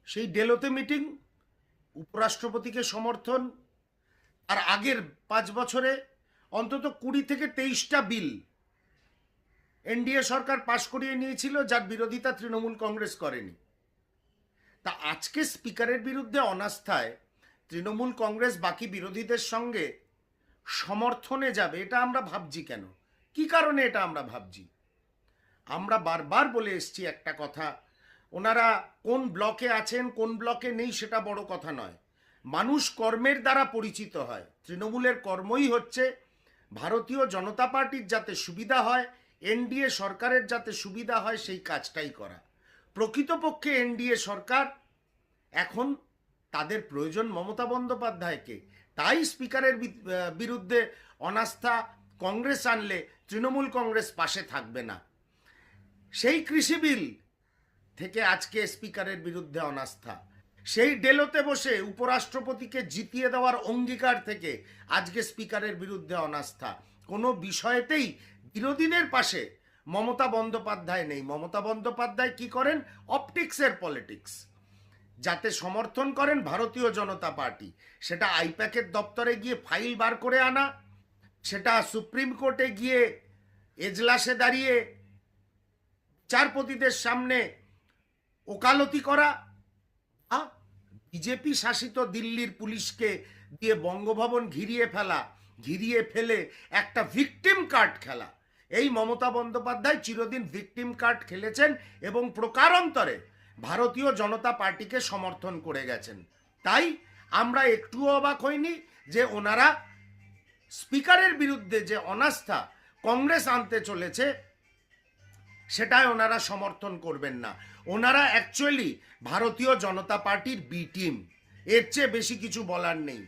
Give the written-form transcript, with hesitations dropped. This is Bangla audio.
সেই ডেলোতে মিটিং, উপরাষ্ট্রপতিকে সমর্থন, আর আগের 5 বছরে অন্তত 20 থেকে 23টা বিল এনডিএ সরকার পাশ করিয়ে নিয়েছিল, যার বিরোধিতা তৃণমূল কংগ্রেস করেনি। তা আজকে স্পিকারের বিরুদ্ধে অনাস্থায় তৃণমূল কংগ্রেস বাকি বিরোধীদের সঙ্গে সমর্থনে যাবে, এটা আমরা ভাবছি কেন? কি কারণে এটা আমরা ভাবছি? আমরা বারবার বলে এসছি একটা কথা, ওনারা কোন ব্লকে আছেন কোন ব্লকে নেই সেটা বড় কথা নয়, মানুষ কর্মের দ্বারা পরিচিত হয়। তৃণমূলের কর্মই হচ্ছে ভারতীয় জনতা পার্টির যাতে সুবিধা হয়, এনডিএ সরকারের যাতে সুবিধা হয়, সেই কাজটাই করা। প্রকৃতপক্ষে এনডিএ সরকার এখন তাদের প্রয়োজন মমতা বন্দ্যোপাধ্যায়কে, তাই স্পিকারের বিরুদ্ধে অনাস্থা কংগ্রেস আনলে তৃণমূল কংগ্রেস পাশে থাকবে না। সেই কৃষি বিল থেকে আজকে স্পিকারের বিরুদ্ধে অনাস্থা, সেই ডেলোতে বসে উপরাষ্ট্রপতিকে জিতিয়ে দেওয়ার অঙ্গীকার থেকে আজকে স্পিকারের বিরুদ্ধে অনাস্থা। কোনো বিষয়েতেই বিরোধীদের পাশে মমতা বন্দ্যোপাধ্যায় নেই। মমতা বন্দ্যোপাধ্যায় কি করেন? অপটিক্সের পলিটিক্স। যাতে সমর্থন করেন ভারতীয় জনতা পার্টি, সেটা আইপ্যাকের দপ্তরে গিয়ে ফাইল বার করে আনা, সেটা সুপ্রিম কোর্টে গিয়ে এজলাসে দাঁড়িয়ে বিচারপতিদের সামনে ওকালতি করা, বিজেপি শাসিত দিল্লির পুলিশকে দিয়ে বঙ্গভবন ঘিরিয়ে ফেলে একটা ভিকটিম কার্ড খেলা। এই মমতা বন্দ্যোপাধ্যায় চিরদিন ভিকটিম কার্ড খেলেছেন এবং প্রকারান্তরে ভারতীয় জনতা পার্টিকে সমর্থন করে গেছেন। তাই আমরা একটুও অবাক হইনি যে ওনারা স্পিকারের বিরুদ্ধে যে অনাস্থা কংগ্রেস আনতে চলেছে সেটাই ওনারা সমর্থন করবেন না। ওনারা অ্যাকচুয়ালি ভারতীয় জনতা পার্টির বি টিম, এর চেয়ে বেশি কিছু বলার নেই।